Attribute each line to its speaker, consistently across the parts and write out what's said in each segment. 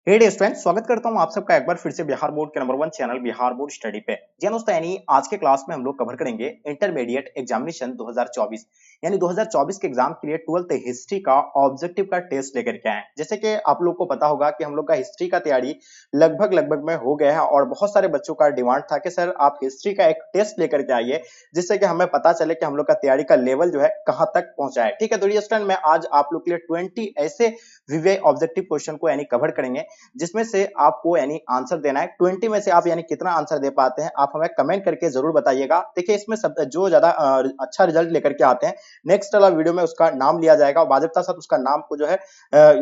Speaker 1: हे dear student, स्वागत करता हूं आप सबका एक बार फिर से बिहार बोर्ड के number 1 channel Bihar board study पे। जी दोस्तों, यानी आज के क्लास में हम लोग कवर करेंगे इंटरमीडिएट एग्जामिनेशन 2024 यानी 2024 के एग्जाम के लिए 12th हिस्ट्री का ऑब्जेक्टिव का टेस्ट लेकर के आए हैं। जैसे कि आप लोग को पता होगा कि हम लोग का हिस्ट्री का तैयारी लगभग में हो गया है और बहुत सारे बच्चों का डिमांड था कि सर आप हिस्ट्री का एक टेस्ट लेकर के आइए, जिससे कि हमें पता चले कि हम लोग का तैयारी का लेवल जो है कहां तक पहुंचा है। ठीक है, तो डियर स्टूडेंट, मैं आज आप लोग के लिए 20 ऐसे विवे ऑब्जेक्टिव क्वेश्चन को यानी कवर करेंगे, जिसमें से आपको यानी आंसर देना है। 20 में से आप यानी कितना आंसर दे पाते हैं, आप हमें कमेंट करके जरूर बताइएगा। देखिए, इसमें सब जो ज्यादा अच्छा रिजल्ट लेकर के आते हैं, नेक्स्ट वाला वीडियो में उसका नाम लिया जाएगा और बाध्यता साथ उसका नाम को जो है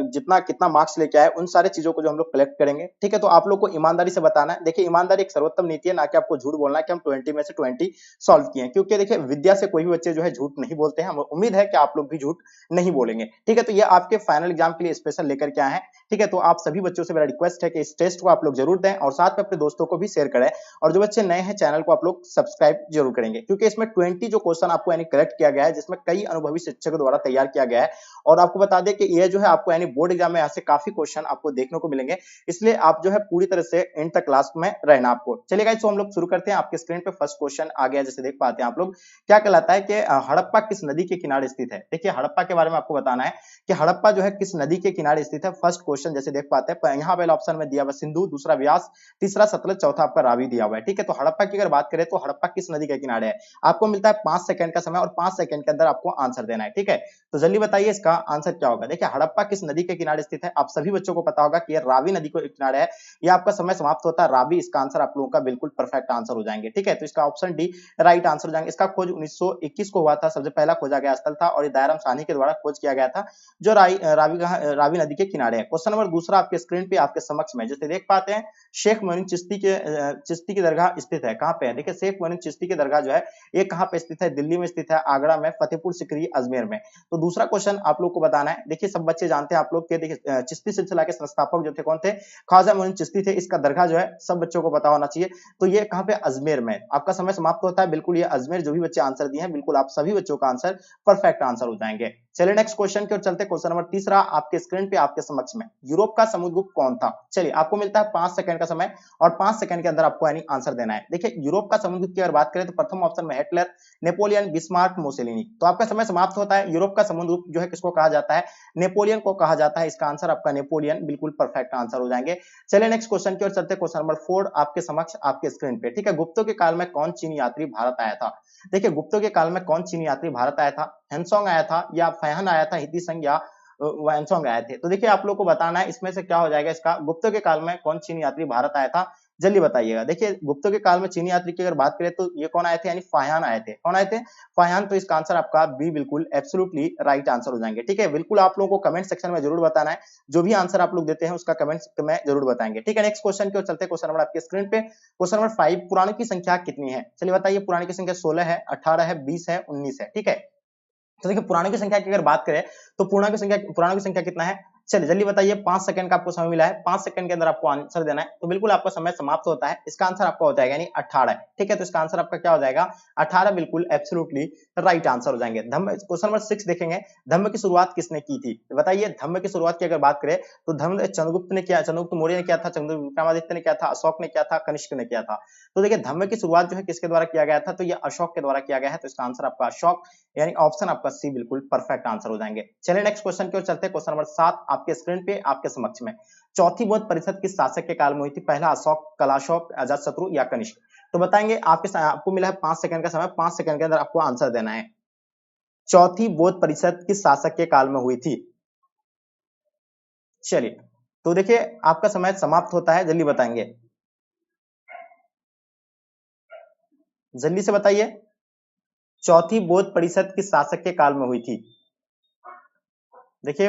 Speaker 1: जितना कितना मार्क्स लेके आए उन सारे चीजों को जो हम लोग कलेक्ट करेंगे। ठीक है, तो आप लोग को ईमानदारी से बताना है। देखिए, ईमानदारी एक सर्वोत्तम नीति है, ना कि आपको झूठ बोलना है कि हम 20 में से 20 सॉल्व किए हैं, क्योंकि देखिए विद्या से कोई भी बच्चे जो है झूठ नहीं बोलते हैं। हमें उम्मीद है कि आप लोग भी झूठ नहीं बोलेंगे। ठीक है, तो ये आपके फाइनल एग्जाम के लिए स्पेशल लेकर के आए हैं। ठीक है, तो आप सभी बच्चों से मेरा रिक्वेस्ट है कि इस टेस्ट को आप लोग जरूर दें और साथ में अपने दोस्तों को भी शेयर करें। और जो बच्चे नए हैं, चैनल को आप लोग सब्सक्राइब जरूर करेंगे, क्योंकि इसमें 20 जो क्वेश्चन आपको यानी कलेक्ट किया गया है, जिसमें कई अनुभवी शिक्षकों द्वारा तैयार किया गया है। और आपको बता दें कि ये जो है आपको यानी बोर्ड एग्जाम में यहाँ से काफी क्वेश्चन आपको देखने को मिलेंगे, इसलिए आप जो है पूरी तरह से एंड तक क्लास में रहना आपको। चलिए गाइस, तो हम लोग शुरू करते हैं। आपके स्क्रीन पे फर्स्ट क्वेश्चन आ गया, जैसे देख पाते हैं आप लोग। क्या कहलाता है कि हड़प्पा किस नदी के किनारे स्थित है। देखिए, हड़प्पा के बारे में आपको बताना है कि हड़प्पा जो है किस नदी के किनारे स्थित है। फर्स्ट क्वेश्चन जैसे देख पाते हैं, यहाँ पहला ऑप्शन में दिया हुआ सिंधु, दूसरा व्यास, तीसरा सतलज, चौथा आपका रावी दिया हुआ है। ठीक है, तो हड़प्पा की अगर बात करें तो हड़प्पा किस नदी के किनारे है। आपको मिलता है 5 सेकंड का समय और 5 सेकंड के अंदर आपको आंसर देना है। ठीक है, तो जल्दी बताइए इसका आंसर क्या होगा। देखिए, हड़प्पा किस नदी के किनारे स्थित है। आप सभी बच्चों को पता होगा कि रावी नदी के किनारे है। ये आपका समय समाप्त होता है रावी। इसका आंसर आप लोगों का बिल्कुल परफेक्ट आंसर हो जाएंगे। ठीक है, तो इसका ऑप्शन डी राइट आंसर हो जाएंगे। इसका खोज 1921 को हुआ था, सबसे पहला खोजा गया स्थल था और ये दायराम साहनी के द्वारा खोज किया गया था, जो रावी नदी के किनारे है। क्वेश्चन नंबर दूसरा आपके स्क्रीन पे आपके समक्ष में जैसे देख पाते हैं, शेख मोइनुद्दीन चिश्ती की दरगाह स्थित है। कहां पे है। देखिए, शेख मोइनुद्दीन चिश्ती की दरगाह जो है ये कहां पे स्थित है। दिल्ली में स्थित है, आगरा में, फतेहपुर सिकरी, अजमेर में। तो दूसरा क्वेश्चन आप लोग को बताना है। देखिए, सब बच्चे जानते हैं आप लोग के, देखिए चिश्ती सिलसिला के संस्थापक जो थे कौन थे, ख्वाजा मोइनुद्दीन चिश्ती थे। इसका दरगाह जो है सब बच्चों को पता होना चाहिए। तो ये कहां पे, अजमेर में। आपका समय समाप्त होता है, बिल्कुल ये अजमेर। जो भी बच्चे आंसर दिए हैं, बिल्कुल आप सभी बच्चों का आंसर परफेक्ट आंसर हो जाएंगे। चलिए नेक्स्ट क्वेश्चन की ओर चलते। क्वेश्चन नंबर तीसरा आपके स्क्रीन पे आपके समक्ष में, यूरोप का समुद्रगुप्त कौन था। चलिए, आपको मिलता है 5 सेकंड का समय और 5 सेकंड के अंदर आपको यानी आंसर देना है। देखिए, यूरोप का समुद्रगुप्त की अगर बात करें तो प्रथम ऑप्शन में हिटलर, नेपोलियन, बिस्मार्क, मुसोलिनी। तो आपका समय समाप्त होता है। यूरोप का समुद्रगुप्त जो है किसको कहा जाता है, नेपोलियन को कहा जाता है। इसका आंसर आपका नेपोलियन, बिल्कुल परफेक्ट आंसर हो जाएंगे। चलिए नेक्स्ट क्वेश्चन की ओर चलते। क्वेश्चन नंबर 4 आपके समक्ष आपके स्क्रीन पे। ठीक है, गुप्तों के काल में कौन चीनी यात्री भारत आया था। देखिए, गुप्तों के काल में कौन चीनी यात्री भारत आया था। हेनसोंग आया था, या फैहन आया था, हितीसंग या वैनसोंग आए थे। तो देखिए, आप लोग को बताना है इसमें से क्या हो जाएगा। इसका गुप्तों के काल में कौन चीनी यात्री भारत आया था, जल्दी बताइएगा। देखिए, गुप्तों के काल में चीनी यात्री की अगर बात करें तो ये कौन आए थे, यानी फाहियान आए थे। कौन आए थे, फाहियान। तो इसका आंसर आपका बी बिल्कुल एब्सोल्युटली राइट आंसर हो जाएंगे। ठीक है, बिल्कुल आप लोगों को कमेंट सेक्शन में जरूर बताना है। जो भी आंसर आप लोग देते हैं उसका कमेंट में जरूर बताएंगे। ठीक है, नेक्स्ट क्वेश्चन की ओर चलते। क्वेश्चन नंबर आपके स्क्रीन पे। क्वेश्चन नंबर 5, पुराणों की संख्या कितनी है। चलिए बताइए, पुराणों की संख्या 16 है, 18 है, 20 है, 19 है। ठीक है, तो देखिए पुराणों की संख्या की अगर बात करें तो पुराणों की संख्या कितना है। चलिए जल्दी बताइए। 5 सेकंड का आपको समय मिला है। 5 सेकंड के अंदर आपको आंसर देना है। तो बिल्कुल आपका समय समाप्त होता है। इसका आंसर आपका हो जाएगा यानी 18। ठीक है, तो इसका आंसर आपका क्या हो जाएगा, 18 बिल्कुल एब्सोल्युटली राइट आंसर हो जाएंगे। धम्म क्वेश्चन नंबर 6 देखेंगे, धम्म की शुरुआत किसने की थी। बताइए, धम्म की शुरुआत की अगर बात करें तो धम्म चंद्रगुप्त ने किया, चंद्रगुप्त मौर्य ने किया था, चंद्रगुप्त विक्रमादित्य ने किया था, अशोक ने किया था, कनिष्क ने किया था। तो देखिए, धम्म की शुरुआत जो है किसके द्वारा किया गया था, तो ये अशोक के द्वारा किया गया है। तो इसका आंसर आपका अशोक यानी ऑप्शन आपका सी बिल्कुल परफेक्ट आंसर हो जाएंगे। चलिए नेक्स्ट क्वेश्चन की ओर चलते हैं। क्वेश्चन नंबर 7 आपके स्क्रीन पे आपके समक्ष में, चौथी बौद्ध परिषद किस शासक के काल में हुई थी। पहला अशोक, कलाशोक, अजातशत्रु या कनिष्क। तो बताएंगे। आपको मिला है 5 सेकंड का समय। 5 सेकंड के अंदर आपको आंसर देना है। चौथी बौद्ध परिषद किस शासक के काल में हुई थी। चलिए, तो देखिए आपका समय समाप्त होता है, जल्दी बताएंगे, जल्दी से बताइए। चौथी बौद्ध परिषद किस शासक के काल में हुई थी। देखिए,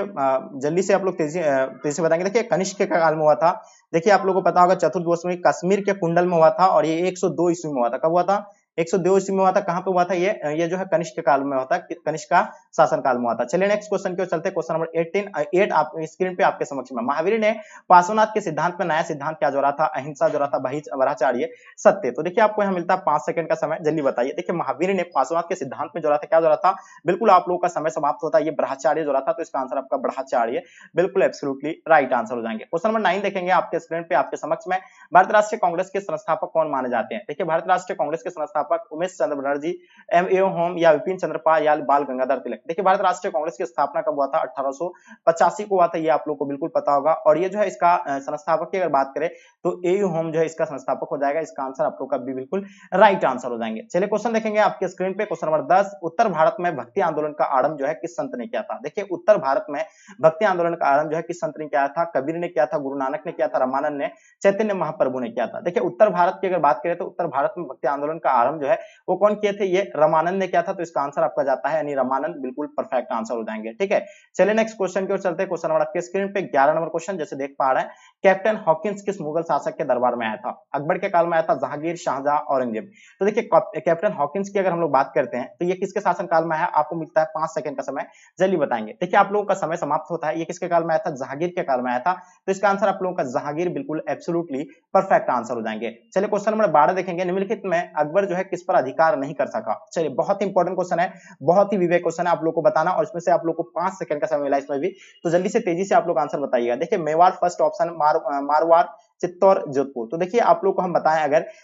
Speaker 1: जल्दी से आप लोग तेजी से बताएंगे। देखिए, कनिष्क के काल में हुआ था। देखिए, आप लोगों को पता होगा चतुर्थ में कश्मीर के कुंडल में हुआ था और ये 102 ईस्वी में हुआ था। कब हुआ था, 102 ईस्वी में हुआ था। कहां पे हुआ था ये जो है कनिष्क काल में हुआ था, कनिष्क का शासन काल में हुआ था। चलिए नेक्स्ट क्वेश्चन की ओर चलते हैं। क्वेश्चन नंबर 8 आप स्क्रीन पे आपके समक्ष में। महावीर ने पार्श्वनाथ के सिद्धांत में नया सिद्धांत क्या जोड़ा था? अहिंसा जोड़ा था, ब्रह्मचर्य, सत्य। तो देखिए आपको यहाँ मिलता है 5 सेकंड का समय, जल्दी बताइए। देखिए महावीर ने पार्श्वनाथ के सिद्धांत में जोड़ा था, क्या जोड़ा था? बिल्कुल आप लोगों का समय समाप्त होता है। ये ब्रह्मचर्य जोड़ा था, तो इसका आंसर आपका ब्रह्मचर्य बिल्कुल एब्सोल्युटली राइट आंसर हो जाएंगे। क्वेश्चन नंबर 9 देखेंगे आपके स्क्रीन पे आपके समक्ष में। भारतीय राष्ट्रीय कांग्रेस के संस्थापक कौन माने जाते हैं? देखिए भारतीय राष्ट्रीय कांग्रेस के संस्थापक उमेश चंद्र बनर्जी, एम होम या विपिन चंद्र पाल या बाल गंगाधर तिलक। देखिए भारतीय राष्ट्रीय कांग्रेस की स्थापना कब हुआ था? 1885 को हुआ था, ये आप लोग को बिल्कुल पता होगा। और ये जो है इसका संस्थापक की अगर बात करें तो ए होम जो है इसका संस्थापक हो जाएगा। इसका आंसर आप लोग का भी बिल्कुल राइट आंसर हो जाएंगे। चलिए क्वेश्चन देखेंगे आपके स्क्रीन पे। क्वेश्चन नंबर 10, उत्तर भारत में भक्ति आंदोलन का आरंभ जो है किस संत ने किया था? देखिए उत्तर भारत में भक्ति आंदोलन का आरंभ जो है किस संत ने किया था? कबीर ने किया था, गुरु नानक ने किया था, रामानंद ने, चैतन्य महाप्रभु ने किया था। देखिए उत्तर भारत की अगर बात करें तो उत्तर भारत में भक्ति आंदोलन का आरंभ जो है वो कौन किए थे? ये रामानंद ने किया था। तो इसका आंसर आपका जाता है यानी रामानंद बिल्कुल परफेक्ट आंसर हो जाएंगे। ठीक है, चलिए नेक्स्ट क्वेश्चन की ओर चलते हैं। क्वेश्चन नंबर आपके स्क्रीन पे 11 नंबर क्वेश्चन जैसे देख पा रहे हैं। कैप्टन हॉकिंस किस मुगल शासक के दरबार में आया था? अकबर के काल में आया था, जहांगीर, शाहजहां, औरंगजेब। तो देखिए कैप्टन हॉकिंस की अगर हम लोग बात करते हैं तो ये किसके शासन काल में आया? आपको मिलता है 5 सेकंड का समय, जल्दी बताएंगे। देखिए आप लोगों का समय समाप्त होता है। ये किसके काल में आया था? जहांगीर के काल में आया था। तो इसका आंसर आप लोगों का जहांगीर बिल्कुल एब्सोल्युटली परफेक्ट आंसर हो जाएंगे। चलिए क्वेश्चन नंबर 12 देखेंगे। निम्नलिखित में अकबर जो है किस पर अधिकार नहीं कर सका? चलिए बहुत ही इंपॉर्टेंट क्वेश्चन है, बहुत ही विवेक क्वेश्चन है आप लोग को बताना, और इसमें से आप लोग को 5 सेकंड का समय मिला इसमें भी, तो जल्दी से तेजी से आप लोग आंसर बताइएगा। देखिए मेवाड़ फर्स्ट ऑप्शन, मारवाड़, चित्तौड़, जोधपुर। तो देखिए आप लोग को हम बताएं,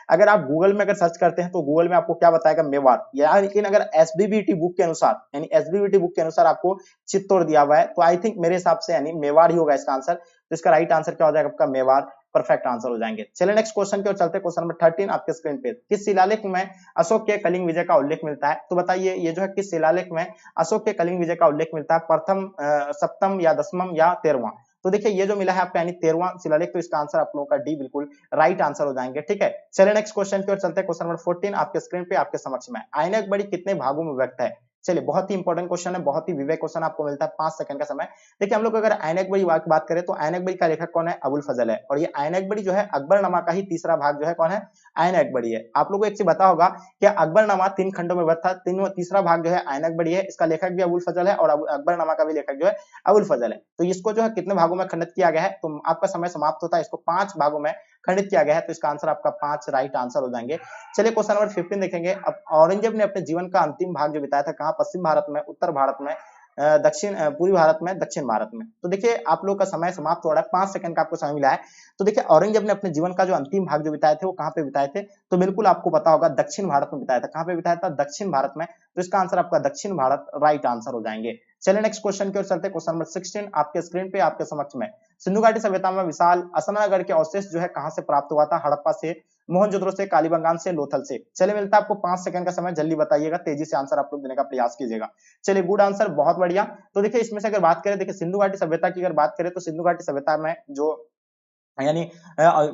Speaker 1: अगर आप गूगल में अगर सर्च करते हैं तो गूगल में आपको क्या बताएगा? मेवाड़। यार लेकिन अगर एसबीबीटी बुक के अनुसार यानी एसबीबीटी बुक के अनुसार आपको चित्तौड़ दिया हुआ है, तो आई थिंक मेरे हिसाब से यानी मेवाड़ ही होगा इसका आंसर। तो इसका राइट आंसर क्या हो जाएगा? आपका मेवाड़ परफेक्ट आंसर हो जाएंगे। चलिए नेक्स्ट क्वेश्चन की ओर चलते हैं। क्वेश्चन नंबर 13 आपके स्क्रीन पे। किस शिलालेख में अशोक के कलिंग विजय का उल्लेख मिलता है? तो बताइए ये जो है किस शिलालेख में अशोक के कलिंग विजय का उल्लेख मिलता है? प्रथम, सप्तम या दसमम या 13वां? तो देखिए ये जो मिला है आपका यानी 13वां शिलालेख, तो इसका आंसर आप लोगों का डी बिल्कुल राइट आंसर हो जाएंगे। ठीक है, चलिए नेक्स्ट क्वेश्चन की ओर चलते हैं। क्वेश्चन नंबर 14 आपके स्क्रीन पे आपके समक्ष में। आयना अकबरी कितने भागों में व्यक्त है? चलिए बहुत ही इंपॉर्टेंट क्वेश्चन है, बहुत ही विवेक क्वेश्चन, आपको मिलता है 5 सेकंड का समय। देखिए हम लोग अगर आयना अकबरी की बात करें तो आयना अकबरी का लेखक कौन है? अबुल फजल है। और ये आयना अकबरी जो है अकबरनामा का ही तीसरा भाग जो है कौन है? आयना अकबरी है। आप लोगों को एक चीज पता होगा कि अकबरनामा 3 खंडों में बंटा था, तीसरा भाग जो है आयना अकबरी है। इसका लेखक भी अबुल फजल है और अकबरनामा का भी लेखक जो है अबुल फजल है। तो इसको जो है कितने भागों में खंडित किया गया है? तो आपका समय समाप्त होता है। इसको 5 भागों में खंडित किया गया है, तो इसका आंसर आपका 5 राइट आंसर हो जाएंगे। चलिए क्वेश्चन नंबर 15 देखेंगे। अब औरंगजेब ने अपने जीवन का अंतिम भाग जो बिताया था कहां? पश्चिम भारत में, उत्तर भारत में, दक्षिण, पूर्वी भारत में, दक्षिण भारत में। तो देखिए आप लोग का समय समाप्त हो रहा है, 5 सेकंड का आपको समय मिला है। तो देखिए औरंगजेब ने अपने जीवन का जो अंतिम भाग जो बिताए थे वो कहां पे बिताए थे? तो बिल्कुल आपको पता होगा दक्षिण भारत में बिताया था। कहां पे बिताया था? दक्षिण भारत में। तो इसका आंसर आपका दक्षिण भारत राइट आंसर हो जाएंगे। चलिए नेक्स्ट क्वेश्चन की ओर चलते हैं। क्वेश्चन नंबर 16 आपके स्क्रीन पे आपके समक्ष में। सिंधु घाटी सभ्यता में विशाल असनागढ़ के अवशेष जो है कहां से प्राप्त हुआ था? हड़प्पा से, मोहनजोदड़ो से, कालीबंगान से, लोथल से। चलिए मिलता है आपको 5 सेकंड का समय, जल्दी बताइएगा, तेजी से आंसर आप लोग देने का प्रयास कीजिएगा। चलिए गुड आंसर, बहुत बढ़िया। तो देखिए इसमें से अगर बात करें, देखिए सिंधु घाटी सभ्यता की अगर बात करें तो सिंधु घाटी सभ्यता में जो यानी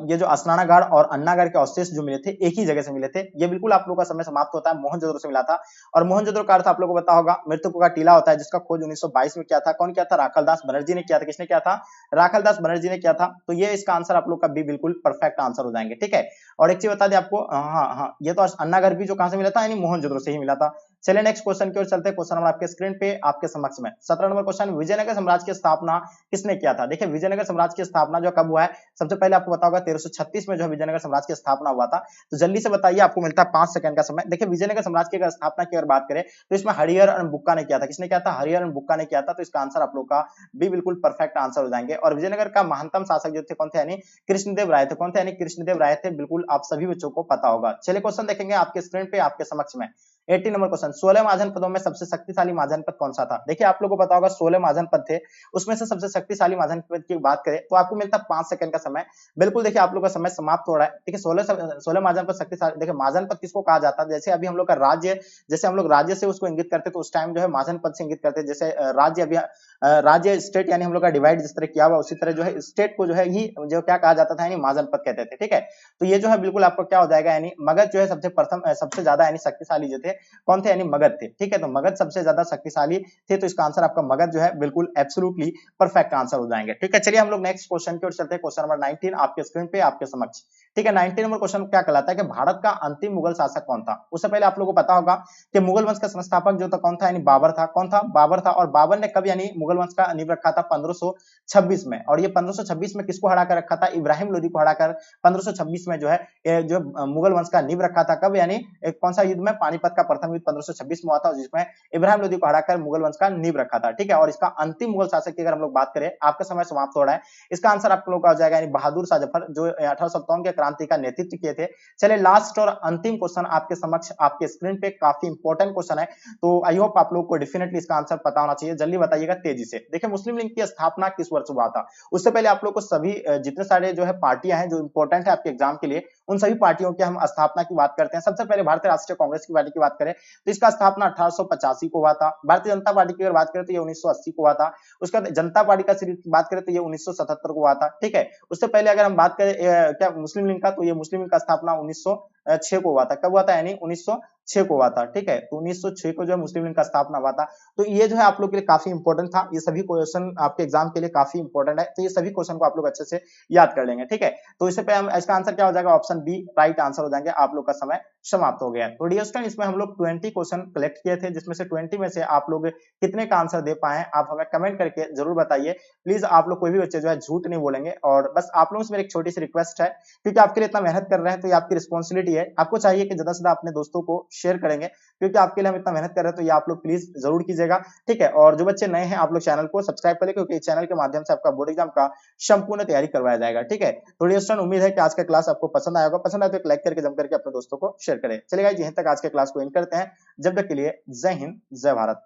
Speaker 1: ये जो अस्नानागार और अन्नागार के अवशेष जो मिले थे एक ही जगह से मिले थे। ये बिल्कुल आप लोगों का समय समाप्त होता है, मोहनजोदड़ो से मिला था। और मोहनजोदड़ो का अर्थ आप लोगों को पता होगा मृतकों का टीला होता है, जिसका खोज 1922 में किया था। कौन किया था? राखालदास बनर्जी ने किया था। किसने किया था? राखालदास बनर्जी ने किया था। तो ये इसका आंसर आप लोग का भी बिल्कुल परफेक्ट आंसर हो जाएंगे। ठीक है, और एक चीज बता दें आपको, हाँ ये तो अन्नागार भी जो कहां से मिला था, यानी मोहनजोदड़ो से ही मिला था। चलिए नेक्स्ट क्वेश्चन की ओर चलते हैं। क्वेश्चन नंबर आपके स्क्रीन पे आपके समक्ष में 17 नंबर क्वेश्चन। विजयनगर साम्राज्य की स्थापना किसने किया था? देखिए विजयनगर साम्राज्य की स्थापना जो कब हुआ है? सबसे पहले आपको पता होगा 1336 में जो विजयनगर साम्राज्य की स्थापना हुआ था। तो जल्दी से बताइए, आपको मिलता है 5 सेकंड का समय। देखिए विजयनगर साम्राज्य की स्थापना की अगर बात करें तो इसमें हरिहर एंड बुक्का ने किया था। किसने किया था? हरिहर एंड बुक्का ने किया था। तो इसका आंसर आप लोग का भी बिल्कुल परफेक्ट आंसर हो जाएंगे। और विजयनगर का महानतम शासक जो थे कौन थे? यानी कृष्णदेव राय थे। कौन थे? यानी कृष्णदेव राय थे। बिल्कुल आप सभी बच्चों को पता होगा। चलिए क्वेश्चन देखेंगे आपके स्क्रीन पे आपके समक्ष में। 80 नंबर क्वेश्चन। 16 महाजन पदों में सबसे शक्तिशाली महाजन पद कौन सा था? देखिए आप लोगों को पता होगा 16 महाजन पद थे, उसमें से सबसे शक्तिशाली महाजन पद की बात करें तो आपको मिलता है 5 सेकंड का समय। बिल्कुल देखिए आप लोग का समय समाप्त हो रहा है। देखिए 16 महाजन पद शक्तिशाली, देखिए महाजन पद किसको कहा जाता है? जैसे अभी हम लोग का राज्य, जैसे हम लोग राज्य से उसको इंगित करते तो उस टाइम जो है महाजन पद से इंगित करते। जैसे राज्य अभी राज्य स्टेट यानी हम लोग का डिवाइड जिस तरह किया हुआ उसी तरह जो है स्टेट को जो है ही जो क्या कहा जाता था यानी महाजनपद कहते थे। ठीक है, तो ये जो है बिल्कुल आपको क्या हो जाएगा यानी मगध जो है सबसे प्रथम सबसे ज्यादा यानी शक्तिशाली जो थे कौन थे यानी मगध थे। ठीक है, तो मगध सबसे ज्यादा शक्तिशाली थे, तो इसका आंसर आपका मगध जो है बिल्कुल एब्सोल्युटली परफेक्ट आंसर हो जाएंगे। ठीक है, चलिए हम लोग नेक्स्ट क्वेश्चन की ओर चलते हैं। क्वेश्चन नंबर 19 आपके स्क्रीन पे आपके समक्ष। ठीक है, 19 नंबर क्वेश्चन क्या कहलाता है कि भारत का अंतिम मुगल शासक कौन था। उससे पहले आप लोगों को पता होगा कि मुगल वंश का संस्थापक जो था कौन था यानी बाबर था। कौन था? बाबर था। और बाबर ने कब यानी मुगल वंश का नींव रखा था? 1526 में। और ये 1526 में किसको हरा कर रखा था? इब्राहिम लोदी को हराकर 1526 में जो है जो मुगल वंश का नींव रखा था। कब यानी कौन सा युद्ध में? पानीपत का प्रथम युद्ध 1526 में हुआ था, जिसमें इब्राहिम लोदी को हराकर मुगल वंश का नींव रखा था। ठीक है, और इसका अंतिम मुगल शासक की अगर हम लोग बात करें, आपका समय समाप्त हो रहा है, इसका आंसर आप लोग का हो जाएगा यानी बहादुर शाह जफर, जो 1857 के क्रांति का नेतृत्व किए थे। चलिए लास्ट और अंतिम क्वेश्चन आपके समक्ष आपके स्क्रीन पे, काफी इंपॉर्टेंट क्वेश्चन है, तो आई होप आप लोग को डेफिनेटली इसका आंसर पता होना चाहिए। जल्दी बताइएगा तेजी से। देखिए मुस्लिम लीग की स्थापना किस वर्ष हुआ था? उससे पहले आप लोग को सभी जितने सारे जो है पार्टियां हैं जो इंपॉर्टेंट है आपके एग्जाम के लिए, उन सभी पार्टियों की हम स्थापना की बात करते हैं। सबसे पहले भारतीय राष्ट्रीय कांग्रेस की पार्टी की बात करें तो इसका स्थापना 1885 को हुआ था। भारतीय जनता पार्टी की अगर बात करें तो ये 1980 को हुआ था। उसके बाद जनता पार्टी का सीरीज की बात करें तो ये 1977 को हुआ था। ठीक है, उससे पहले अगर हम बात करें क्या मुस्लिम लीग का, तो ये मुस्लिम लीग का स्थापना 1906 को हुआ था। कब हुआ था? यानी 1906 को हुआ था। ठीक है, तो 1906 को जो है मुस्लिम लीग का स्थापना हुआ था। तो ये जो है आप लोग के लिए काफी इंपॉर्टेंट था। ये सभी क्वेश्चन आपके एग्जाम के लिए काफी इंपॉर्टेंट है, तो ये सभी क्वेश्चन को आप लोग अच्छे से याद कर लेंगे। ठीक है, तो इससे पहले हम इसका आंसर क्या हो जाएगा? ऑप्शन बी राइट आंसर हो जाएंगे। आप लोग का समय समाप्त हो गया। तो डियर स्टूडेंट, इसमें हम लोग 20 क्वेश्चन कलेक्ट किए थे, जिसमें से 20 में से आप लोग कितने का आंसर दे पाए हैं आप हमें कमेंट करके जरूर बताइए। प्लीज आप लोग कोई भी बच्चे जो है झूठ नहीं बोलेंगे। और बस आप लोगों से मेरी एक छोटी सी रिक्वेस्ट है, क्योंकि आपके लिए इतना मेहनत कर रहे हैं तो ये आपकी रिस्पॉन्सिबिलिटी है। आपको चाहिए कि ज्यादा से ज्यादा अपने दोस्तों को शेयर करेंगे, क्योंकि आपके लिए हम इतना मेहनत कर रहे हैं, तो ये आप लोग प्लीज जरूर कीजिएगा। ठीक है, और जो बच्चे नए हैं आप लोग चैनल को सब्सक्राइब करें, क्योंकि चैनल के माध्यम से आपका बोर्ड एग्जाम का संपूर्ण तैयारी करवाया जाएगा। ठीक है, तो डियर स्टूडेंट, उम्मीद है कि आज का क्लास आपको पसंद आया होगा। पसंद आए तो एक लाइक करके जम करके अपने दोस्तों को शेयर करें। चलिए गाइस, यहीं तक आज के क्लास को एंड करते हैं। जब तक के लिए जय हिंद, जय भारत।